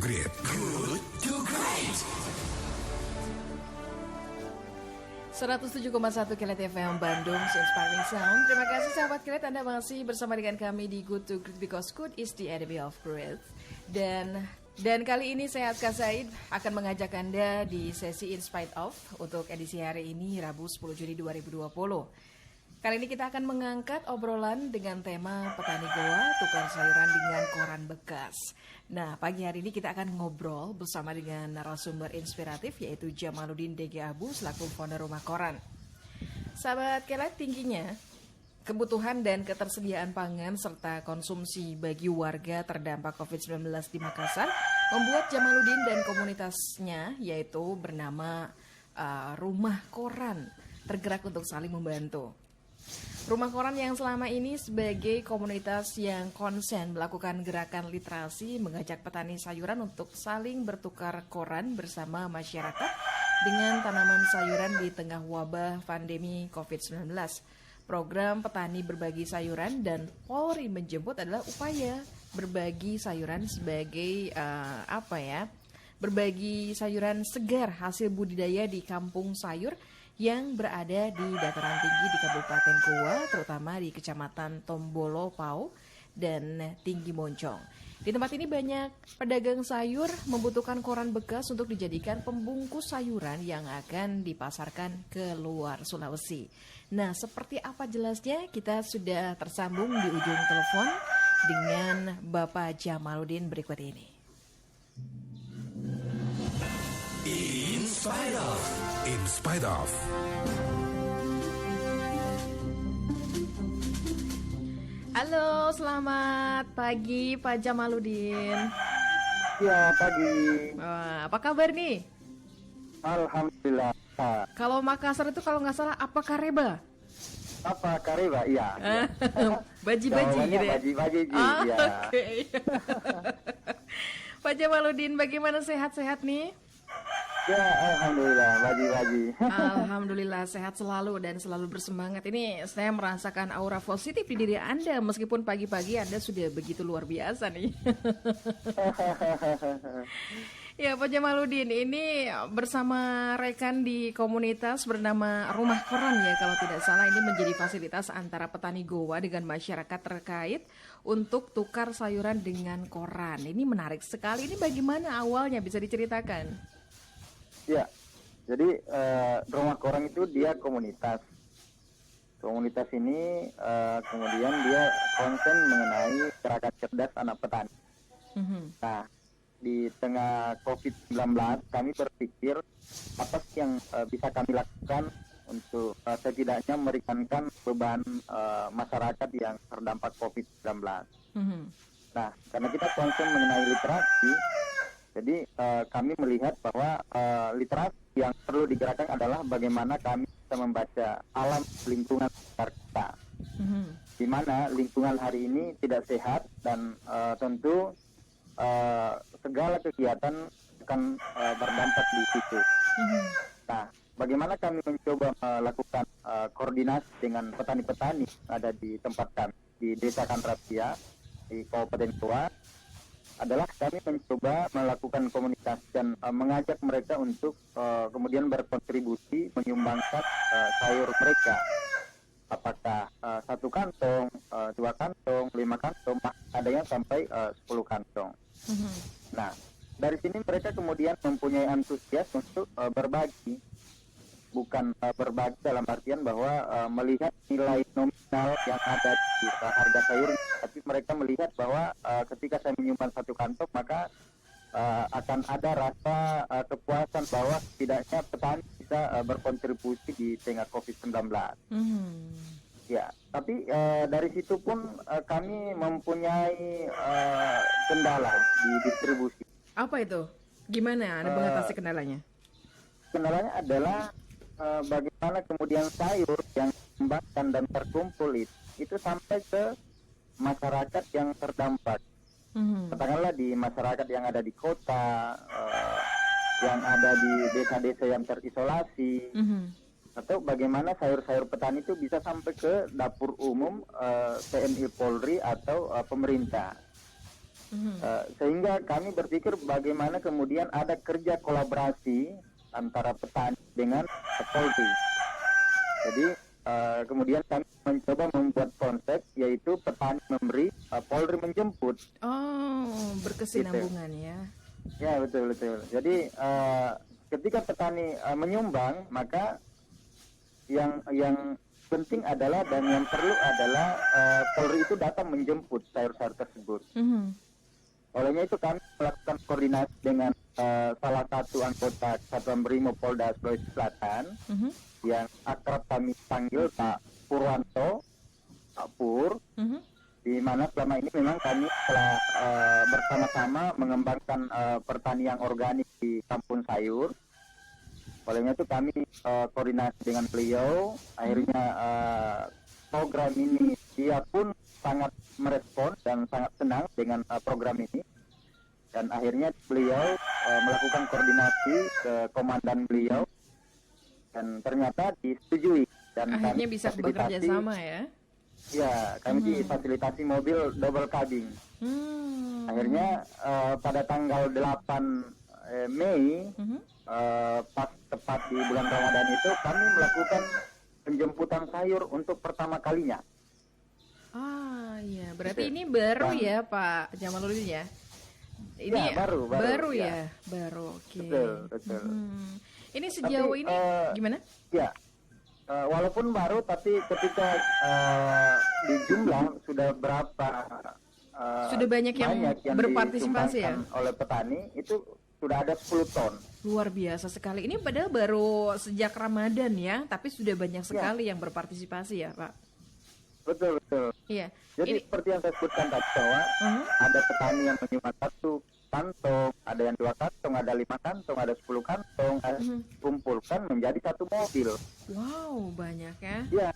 Great. Good to Great. 107,1 Kilat FM Bandung, Inspiring Sound. Terima kasih sahabat Kilat, Anda masih bersama dengan kami di Good to Great because good is the enemy of great. Dan kali ini saya Kak Said akan mengajak Anda di sesi In Spite Of untuk edisi hari ini Rabu 10 Juni 2020. Kali ini kita akan mengangkat obrolan dengan tema petani goa tukar sayuran dengan koran bekas. Nah, pagi hari ini kita akan ngobrol bersama dengan narasumber inspiratif yaitu Jamaluddin DG Abu selaku founder Rumah Koran. Sahabat Kelet, tingginya kebutuhan dan ketersediaan pangan serta konsumsi bagi warga terdampak COVID-19 di Makassar membuat Jamaluddin dan komunitasnya yaitu bernama Rumah Koran tergerak untuk saling membantu. Rumah Koran yang selama ini sebagai komunitas yang konsen melakukan gerakan literasi mengajak petani sayuran untuk saling bertukar koran bersama masyarakat dengan tanaman sayuran di tengah wabah pandemi COVID-19. Program Petani Berbagi Sayuran dan Polri Menjemput adalah upaya berbagi sayuran sebagai berbagi sayuran segar hasil budidaya di kampung sayur yang berada di dataran tinggi di Kabupaten Goa, terutama di Kecamatan Tombolo, Pau, dan Tinggi Moncong. Di tempat ini banyak pedagang sayur membutuhkan koran bekas untuk dijadikan pembungkus sayuran yang akan dipasarkan ke luar Sulawesi. Nah, seperti apa jelasnya? Kita sudah tersambung di ujung telepon dengan Bapak Jamaluddin berikut ini. In Spite Of. In Spite Of. Halo, selamat pagi Pak Jamaluddin. Ya, pagi. Apa kabar nih? Alhamdulillah. Kalau Makassar itu kalau nggak salah apa kareba? Apa kareba? Iya. Baji-baji gitu ya? Baji-baji, ya. Oke. Pak Jamaluddin, bagaimana sehat-sehat nih? Ya, alhamdulillah, baji-baji. Alhamdulillah sehat selalu dan selalu bersemangat. Ini saya merasakan aura positif di diri Anda meskipun pagi-pagi Anda sudah begitu luar biasa nih. Ya Pak Jamaluddin, ini bersama rekan di komunitas bernama Rumah Koran ya kalau tidak salah, ini menjadi fasilitas antara petani goa dengan masyarakat terkait untuk tukar sayuran dengan koran. Ini menarik sekali, ini bagaimana awalnya bisa diceritakan? Ya, jadi Rumah Koran itu dia komunitas. Komunitas ini kemudian dia konsen mengenai gerakan cerdas anak petani. Nah, di tengah COVID-19 kami berpikir apa sih yang bisa kami lakukan untuk setidaknya meringankan beban masyarakat yang terdampak COVID-19. Nah, karena kita konsen mengenai literasi, jadi kami melihat bahwa literasi yang perlu digerakkan adalah bagaimana kami bisa membaca alam lingkungan sekitar kita. Di mana lingkungan hari ini tidak sehat dan tentu segala kegiatan akan berdampak di situ. Nah, bagaimana kami mencoba melakukan koordinasi dengan petani-petani yang ada di tempat kami di Desa Kanrapia di Kabupaten Goa adalah kami mencoba melakukan komunikasi dan mengajak mereka untuk kemudian berkontribusi menyumbangkan sayur mereka. Apakah 1 kantong, 2 kantong, 5 kantong, ada yang sampai 10 kantong. Nah, dari sini mereka kemudian mempunyai antusias untuk berbagi. Bukan berbagi dalam artian bahwa melihat nilai nominal yang ada di harga sayur, tapi mereka melihat bahwa ketika saya menyumbang 1 kantong maka akan ada rasa kepuasan bahwa setidaknya petani bisa berkontribusi di tengah COVID-19. Ya, tapi dari situ pun kami mempunyai kendala di distribusi. Apa itu? Gimana Anda mengatasi kendalanya? Kendalanya adalah bagaimana kemudian sayur yang dikembangkan dan terkumpul itu sampai ke masyarakat yang terdampak. Katakanlah di masyarakat yang ada di kota, yang ada di desa-desa yang terisolasi, atau bagaimana sayur-sayur petani itu bisa sampai ke dapur umum TNI Polri atau pemerintah. Sehingga kami berpikir bagaimana kemudian ada kerja kolaborasi antara petani dengan Polri. Jadi kemudian kami mencoba membuat konsep yaitu petani memberi, Polri menjemput. Oh, berkesinambungan ya. Ya, betul. Jadi ketika petani menyumbang, maka yang penting adalah dan yang perlu adalah Polri itu datang menjemput sayur-sayur tersebut. Olehnya itu kami melakukan koordinasi dengan salah satu anggota Satuan Brimob Polda Sulawesi Selatan yang akrab kami panggil Pak Purwanto, Pak Pur, di mana selama ini memang kami telah bersama-sama mengembangkan pertanian organik di Kampung Sayur. Olehnya itu kami koordinasi dengan beliau, akhirnya program ini dia pun sangat merespon dan sangat senang dengan program ini. Dan akhirnya beliau melakukan koordinasi ke komandan beliau dan ternyata disetujui. Dan akhirnya bisa bekerja sama ya? Ya, kami difasilitasi mobil double cabin. Akhirnya pada tanggal 8 Mei, pas tepat di bulan Ramadan itu, kami melakukan penjemputan sayur untuk pertama kalinya. Ah, iya. Berarti ini baru ya, Pak Jamaluddin ya? Ini ya, baru ya. Baru. Oke. Betul. Ini sejauh ini gimana? Ya. Walaupun baru, tapi ketika di jumlah sudah berapa sudah banyak yang berpartisipasi ya oleh petani, itu sudah ada 10 ton. Luar biasa sekali. Ini padahal baru sejak Ramadan ya, tapi sudah banyak sekali yang berpartisipasi ya, Pak. Betul. Iya. Jadi seperti yang saya sebutkan tadi bahwa ada petani yang menyumbang 1 kantong, ada yang 2 kantong, ada 5 kantong, ada 10 kantong, kumpulkan menjadi 1 mobil. Wow, banyak ya. Iya.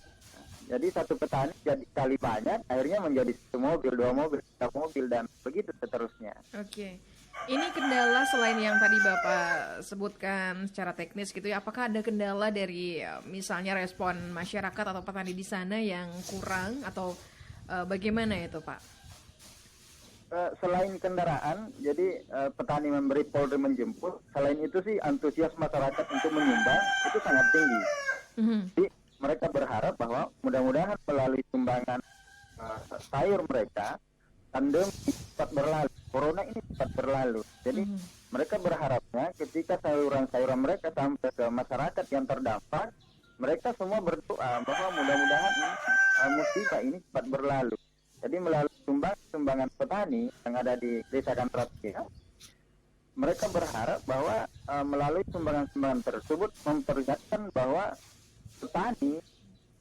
Jadi satu petani jadi kali banyak, akhirnya menjadi 1 mobil, 2 mobil, 3 mobil, dan begitu seterusnya. Oke. Ini kendala selain yang tadi Bapak sebutkan secara teknis gitu ya, apakah ada kendala dari misalnya respon masyarakat atau petani di sana yang kurang atau bagaimana itu Pak? Selain kendaraan, jadi petani memberi, Polri menjemput. Selain itu sih antusias masyarakat untuk menyumbang itu sangat tinggi. Jadi mereka berharap bahwa mudah-mudahan melalui sumbangan sayur mereka, pandemi cepat berlalu, corona ini cepat berlalu. Jadi mereka berharapnya ketika sayuran-sayuran mereka sampai ke masyarakat yang terdampak, mereka semua berdoa bahwa mudah-mudahan musibah ini cepat berlalu. Jadi melalui sumbangan petani yang ada di Desa Kantratia, mereka berharap bahwa melalui sumbangan-sumbangan tersebut memperlihatkan bahwa petani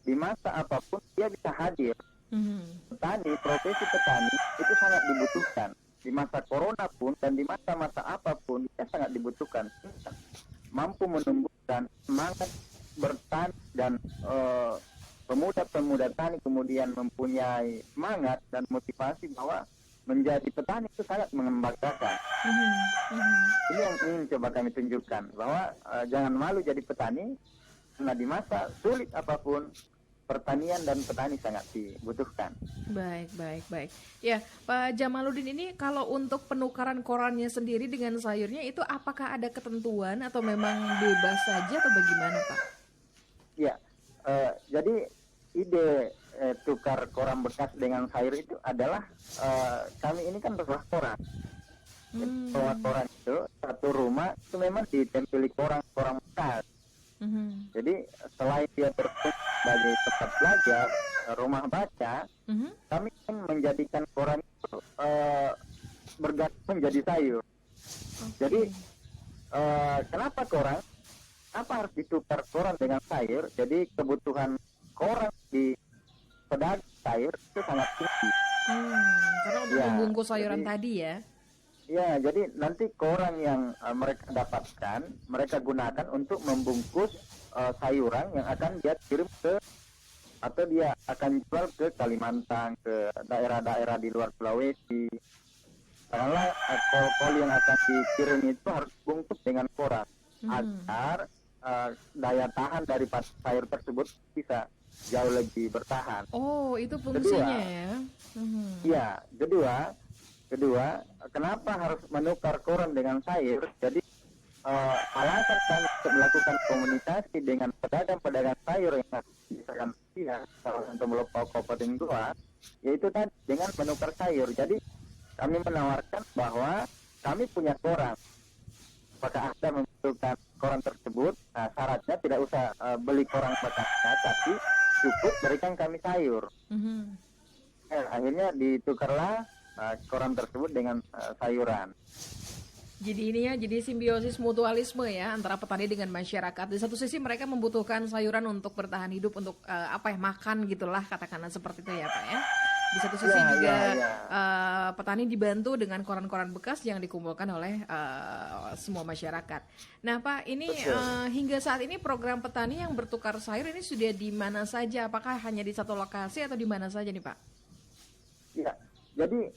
di masa apapun dia bisa hadir. Petani, profesi petani itu sangat dibutuhkan di masa corona pun dan di masa-masa apapun dia sangat dibutuhkan. Mampu menumbuhkan semangat bertani dan pemuda-pemuda tani kemudian mempunyai semangat dan motivasi bahwa menjadi petani itu sangat mengembangkan. Ini yang ingin coba kami tunjukkan bahwa jangan malu jadi petani karena di masa sulit apapun pertanian dan petani sangat dibutuhkan. Baik. Ya, Pak Jamaluddin, ini kalau untuk penukaran korannya sendiri dengan sayurnya itu apakah ada ketentuan atau memang bebas saja atau bagaimana, Pak? Ya, jadi ide tukar koran bekas dengan sayur itu adalah kami ini kan rumah koran. Rumah koran itu satu rumah itu memang ditempeli koran bekas. Jadi selain dia berfungsi sebagai tempat belajar, rumah baca, kami kan menjadikan koran itu berganti menjadi sayur. Jadi kenapa koran? Apa harus ditukar koran dengan sayur? Jadi kebutuhan koran di pedagang sayur itu sangat tinggi. Karena untuk membungkus sayuran tadi ya. Ya, jadi nanti koran yang mereka dapatkan, mereka gunakan untuk membungkus sayuran yang akan dia kirim ke, atau dia akan jual ke Kalimantan, ke daerah-daerah di luar Sulawesi. Karena kol-kol yang akan dikirim itu harus bungkus dengan koran, agar daya tahan dari sayur tersebut bisa jauh lebih bertahan. Oh, itu fungsinya ya. Ya, kedua, Kedua, kenapa harus menukar koran dengan sayur? Jadi alasan kami untuk melakukan komunikasi dengan pedagang-pedagang sayur yang ada di Sagantia, kawasan Tombolopao Kabupaten Goa, yaitu tadi dengan menukar sayur. Jadi kami menawarkan bahwa kami punya koran. Apakah Anda membutuhkan koran tersebut? Nah, syaratnya tidak usah beli koran bekasnya, tapi cukup berikan kami sayur. Akhirnya ditukarlah koran tersebut dengan sayuran. Jadi ini ya, jadi simbiosis mutualisme ya antara petani dengan masyarakat. Di satu sisi mereka membutuhkan sayuran untuk bertahan hidup, untuk makan gitulah katakanlah seperti itu ya Pak ya. Di satu sisi juga petani dibantu dengan koran-koran bekas yang dikumpulkan oleh semua masyarakat. Nah Pak, ini hingga saat ini program petani yang bertukar sayur ini sudah di mana saja? Apakah hanya di satu lokasi atau di mana saja nih Pak? Iya. Jadi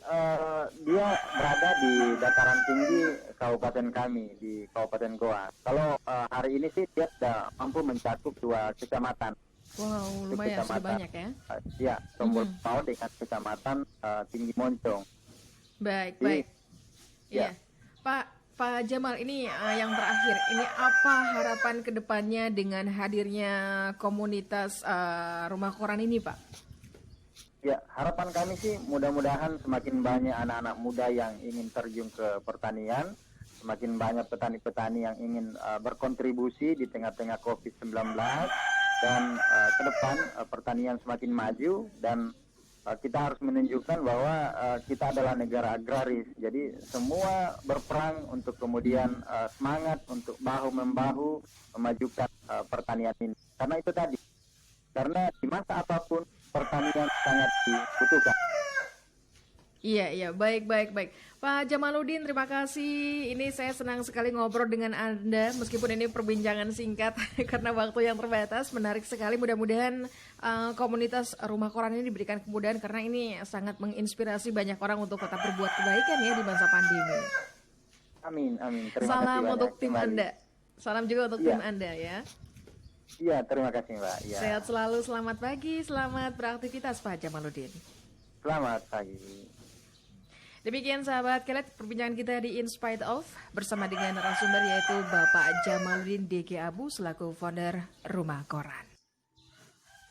dia berada di dataran tinggi kabupaten kami di Kabupaten Goa. Kalau hari ini sih dia sudah mampu mencakup 2 kecamatan. Wow, lumayan sudah banyak ya. Ya, Tombolopao dengan kecamatan Tinggi Moncong. Baik. Iya. Pak Jamal, ini yang terakhir. Ini apa harapan kedepannya dengan hadirnya komunitas rumah koran ini, Pak? Ya, harapan kami sih mudah-mudahan semakin banyak anak-anak muda yang ingin terjun ke pertanian, semakin banyak petani-petani yang ingin berkontribusi di tengah-tengah COVID-19, dan ke depan pertanian semakin maju, dan kita harus menunjukkan bahwa kita adalah negara agraris. Jadi semua berperang untuk kemudian semangat untuk bahu-membahu memajukan pertanian ini. Karena itu tadi, karena di masa apapun pertanian sangat dibutuhkan. Iya, baik. Pak Jamaludin, terima kasih. Ini saya senang sekali ngobrol dengan Anda, meskipun ini perbincangan singkat karena waktu yang terbatas. Menarik sekali, mudah-mudahan komunitas rumah koran ini diberikan kemudahan karena ini sangat menginspirasi banyak orang untuk tetap berbuat kebaikan ya di masa pandemi. Amin. Terima Salam kasih untuk tim kembali. Anda. Salam juga untuk tim Anda ya. Iya, terima kasih Mbak. Ya. Sehat selalu, selamat pagi, selamat beraktivitas Pak Jamaludin. Selamat pagi. Demikian sahabat Kelet, perbincangan kita di In Spite Of bersama dengan narasumber yaitu Bapak Jamaludin DG Abu selaku founder Rumah Koran.